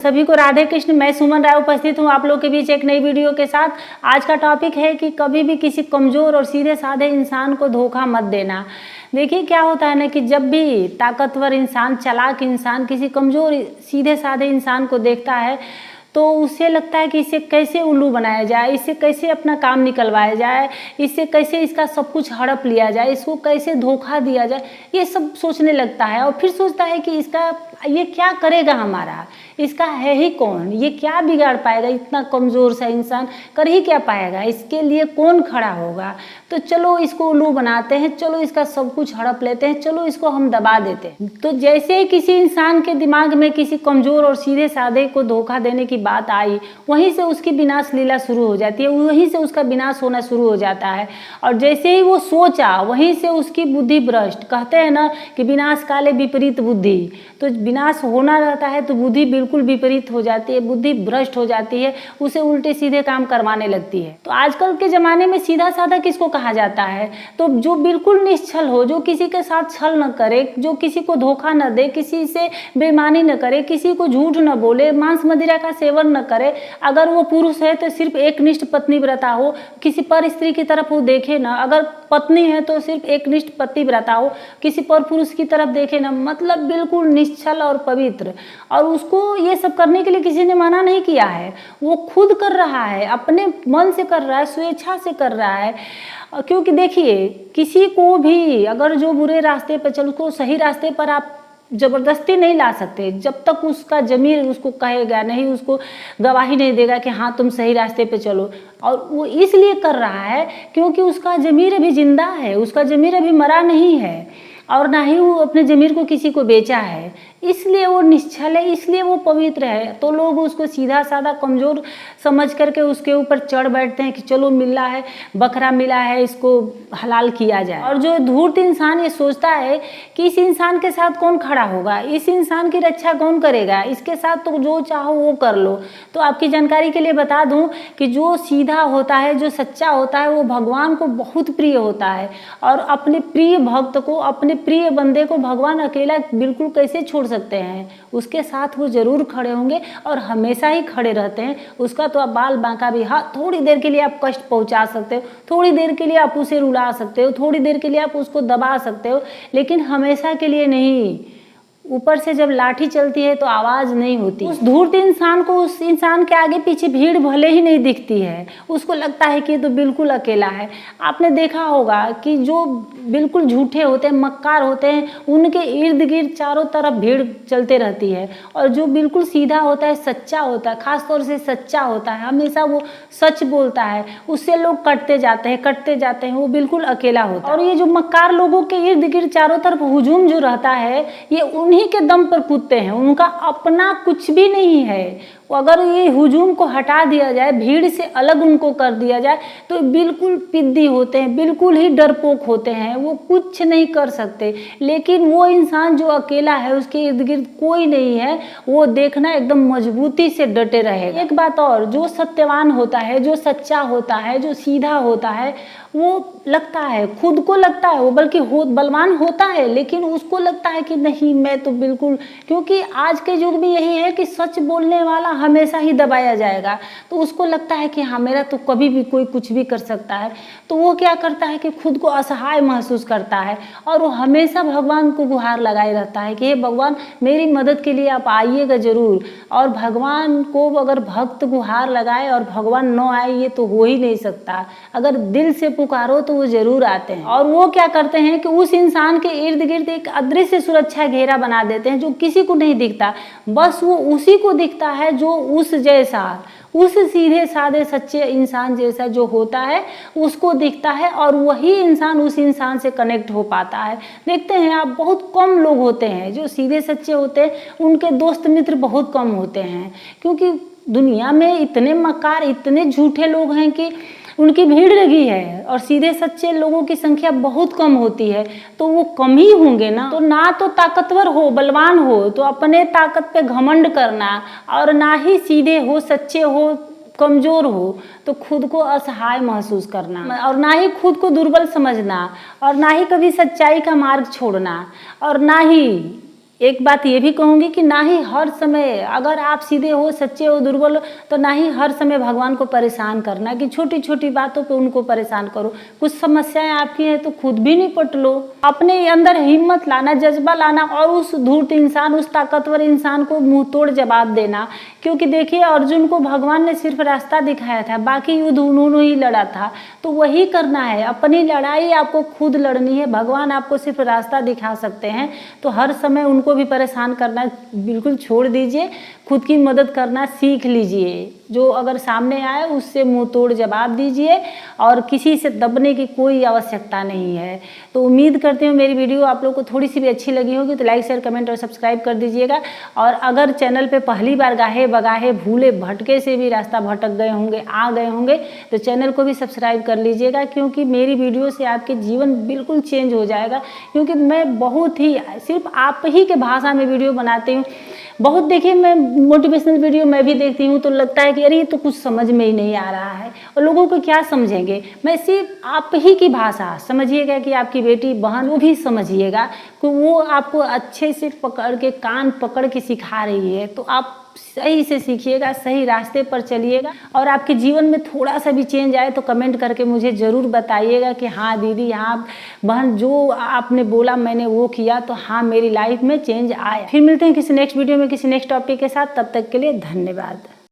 सभी को राधे कृष्ण। मैं सुमन राय उपस्थित हूँ आप लोग के बीच एक नई वीडियो के साथ। आज का टॉपिक है कि कभी भी किसी कमज़ोर और सीधे साधे इंसान को धोखा मत देना। देखिए क्या होता है ना कि जब भी ताकतवर इंसान, चालाक इंसान किसी कमज़ोर सीधे साधे इंसान को देखता है तो उसे लगता है कि इसे कैसे उल्लू बनाया जाए, इससे कैसे अपना काम निकलवाया जाए, इससे कैसे इसका सब कुछ हड़प लिया जाए, इसको कैसे धोखा दिया जाए, ये सब सोचने लगता है। और फिर सोचता है कि इसका ये क्या करेगा, हमारा इसका है ही कौन, ये क्या बिगाड़ पाएगा, इतना कमज़ोर सा इंसान कर ही क्या पाएगा, इसके लिए कौन खड़ा होगा। तो चलो इसको उल्लू बनाते हैं, चलो इसका सब कुछ हड़प लेते हैं, चलो इसको हम दबा देते हैं। तो जैसे ही किसी इंसान के दिमाग में किसी कमज़ोर और सीधे साधे को धोखा देने की बात आई, वहीं से उसकी विनाश लीला शुरू हो जाती है, वहीं से उसका विनाश होना शुरू हो जाता है। और जैसे ही वो सोचा वहीं से उसकी बुद्धि भ्रष्ट, कहते हैं ना कि विनाश काले विपरीत बुद्धि, तो विनाश होना रहता है तो बुद्धि बिल्कुल विपरीत हो जाती है, बुद्धि भ्रष्ट हो जाती है, उसे उल्टे सीधे काम करवाने लगती है। तो आजकल के ज़माने में सीधा साधा किसको कहा जाता है? तो जो बिल्कुल निश्छल हो, जो किसी के साथ छल न करे, जो किसी को धोखा न दे, किसी से बेईमानी न करे, किसी को झूठ न बोले, मांस मदिरा का सेवन न करे। अगर वो पुरुष है तो सिर्फ एकनिष्ठ पत्नीव्रता हो, किसी पर स्त्री की तरफ वो देखे ना। अगर पत्नी है तो सिर्फ एकनिष्ठ पतिव्रता हो, किसी पर पुरुष की तरफ देखे ना। मतलब बिल्कुल निश्चल और पवित्र। और उसको ये सब करने के लिए किसी ने मना नहीं किया है, वो खुद कर रहा है, अपने मन से कर रहा है, स्वेच्छा से कर रहा है। क्योंकि देखिए किसी को भी अगर जो बुरे रास्ते पर चल, उसको सही रास्ते पर आप ज़बरदस्ती नहीं ला सकते। जब तक उसका ज़मीर उसको कहेगा नहीं, उसको गवाही नहीं देगा कि हाँ तुम सही रास्ते पे चलो। और वो इसलिए कर रहा है क्योंकि उसका ज़मीर अभी जिंदा है, उसका ज़मीर अभी मरा नहीं है, और ना ही वो अपने ज़मीर को किसी को बेचा है। इसलिए वो निश्चल है, इसलिए वो पवित्र है। तो लोग उसको सीधा साधा कमज़ोर समझ करके उसके ऊपर चढ़ बैठते हैं कि चलो मिला है, बकरा मिला है, इसको हलाल किया जाए। और जो धूर्त इंसान ये सोचता है कि इस इंसान के साथ कौन खड़ा होगा, इस इंसान की रक्षा कौन करेगा, इसके साथ तो जो चाहो वो कर लो। तो आपकी जानकारी के लिए बता दूं कि जो सीधा होता है, जो सच्चा होता है, वो भगवान को बहुत प्रिय होता है। और अपने प्रिय भक्त को, अपने प्रिय बंदे को भगवान अकेला बिल्कुल कैसे छोड़ सकते हैं? उसके साथ वो जरूर खड़े होंगे और हमेशा ही खड़े रहते हैं। उसका तो आप बाल बांका भी, हाँ थोड़ी देर के लिए आप कष्ट पहुंचा सकते हो, थोड़ी देर के लिए आप उसे रुला सकते हो, थोड़ी देर के लिए आप उसको दबा सकते हो, लेकिन हमेशा के लिए नहीं। ऊपर से जब लाठी चलती है तो आवाज़ नहीं होती। उस धूर्त इंसान को, उस इंसान के आगे पीछे भीड़ भले ही नहीं दिखती है, उसको लगता है कि ये तो बिल्कुल अकेला है। आपने देखा होगा कि जो बिल्कुल झूठे होते हैं, मक्कार होते हैं, उनके इर्द गिर्द चारों तरफ भीड़ चलते रहती है। और जो बिल्कुल सीधा होता है, सच्चा होता है, खास तौर से सच्चा होता है, हमेशा वो सच बोलता है, उससे लोग कटते जाते हैं, वो बिल्कुल अकेला होता है। और ये जो मक्कार लोगों के इर्द गिर्द चारों तरफ हुजूम जो रहता है, ये उन्हीं के दम पर कूदते हैं, उनका अपना कुछ भी नहीं है। अगर ये हुजूम को हटा दिया जाए, भीड़ से अलग उनको कर दिया जाए, तो बिल्कुल पिद्दी होते हैं, बिल्कुल ही डरपोक होते हैं, वो कुछ नहीं कर सकते। लेकिन वो इंसान जो अकेला है, उसके इर्द गिर्द कोई नहीं है, वो देखना एकदम मजबूती से डटे रहेगा। एक बात और, जो सत्यवान होता है, जो सच्चा होता है, जो सीधा होता है, वो लगता है, खुद को लगता है, वो बल्कि बलवान होता है, लेकिन उसको लगता है कि नहीं मैं तो बिल्कुल, क्योंकि आज के युग में यही है कि सच बोलने वाला हमेशा ही दबाया जाएगा। तो उसको लगता है कि हाँ मेरा तो कभी भी कोई कुछ भी कर सकता है। तो वो क्या करता है कि खुद को असहाय महसूस करता है और वो हमेशा भगवान को गुहार लगाए रहता है कि हे भगवान मेरी मदद के लिए आप आइएगा ज़रूर। और भगवान को अगर भक्त गुहार लगाए और भगवान न आए, ये तो हो ही नहीं सकता। अगर दिल से पुकारो तो वो जरूर आते हैं। और वो क्या करते हैं कि उस इंसान के इर्द गिर्द एक अदृश्य सुरक्षा घेरा बना देते हैं, जो किसी को नहीं दिखता, बस वो उसी को दिखता है जो उस जैसा, उस सीधे साधे सच्चे इंसान जैसा जो होता है उसको दिखता है, और वही इंसान उस इंसान से कनेक्ट हो पाता है। देखते हैं आप, बहुत कम लोग होते हैं जो सीधे सच्चे होते हैं, उनके दोस्त मित्र बहुत कम होते हैं, क्योंकि दुनिया में इतने मक्कार, इतने झूठे लोग हैं कि उनकी भीड़ लगी है, और सीधे सच्चे लोगों की संख्या बहुत कम होती है। तो वो कम ही होंगे ना। तो ना तो ताकतवर हो, बलवान हो तो अपने ताकत पे घमंड करना, और ना ही सीधे हो, सच्चे हो, कमज़ोर हो तो खुद को असहाय महसूस करना, और ना ही खुद को दुर्बल समझना, और ना ही कभी सच्चाई का मार्ग छोड़ना, और ना ही एक बात ये भी कहूँगी कि ना ही हर समय, अगर आप सीधे हो, सच्चे हो, दुर्बल हो, तो ना ही हर समय भगवान को परेशान करना कि छोटी छोटी बातों पे उनको परेशान करो। कुछ समस्याएं आपकी हैं तो खुद भी निपट लो। अपने अंदर हिम्मत लाना, जज्बा लाना और उस धूर्त इंसान, उस ताकतवर इंसान को मुंह तोड़ जवाब देना। क्योंकि देखिए, अर्जुन को भगवान ने सिर्फ रास्ता दिखाया था, बाकी युद्ध उन्होंने ही लड़ा था। तो वही करना है, अपनी लड़ाई आपको खुद लड़नी है। भगवान आपको सिर्फ रास्ता दिखा सकते हैं, तो हर समय उनको भी परेशान करना बिल्कुल छोड़ दीजिए। खुद की मदद करना सीख लीजिए। जो अगर सामने आए उससे मुंह तोड़ जवाब दीजिए और किसी से दबने की कोई आवश्यकता नहीं है। तो उम्मीद करती हूँ मेरी वीडियो आप लोग को थोड़ी सी भी अच्छी लगी होगी, तो लाइक, शेयर, कमेंट और सब्सक्राइब कर दीजिएगा। और अगर चैनल पे पहली बार गाहे बगाहे भूले भटके से भी रास्ता भटक गए होंगे, आ गए होंगे, तो चैनल को भी सब्सक्राइब कर लीजिएगा, क्योंकि मेरी वीडियो से आपके जीवन बिल्कुल चेंज हो जाएगा। क्योंकि मैं बहुत ही सिर्फ आप ही के भाषा में वीडियो बनाती हूँ। बहुत देखिए, मैं मोटिवेशनल वीडियो मैं भी देखती हूँ तो लगता है कि अरे ये तो कुछ समझ में ही नहीं आ रहा है और लोगों को क्या समझेंगे। मैं सिर्फ आप ही की भाषा समझिएगा कि आपकी बेटी बहन वो भी समझिएगा कि वो आपको अच्छे से पकड़ के, कान पकड़ के सिखा रही है। तो आप सही से सीखिएगा, सही रास्ते पर चलिएगा। और आपके जीवन में थोड़ा सा भी चेंज आए तो कमेंट करके मुझे ज़रूर बताइएगा कि हाँ दीदी, हाँ बहन, जो आपने बोला मैंने वो किया, तो हाँ मेरी लाइफ में चेंज आया। फिर मिलते हैं किसी नेक्स्ट वीडियो में, किसी नेक्स्ट टॉपिक के साथ। तब तक के लिए धन्यवाद।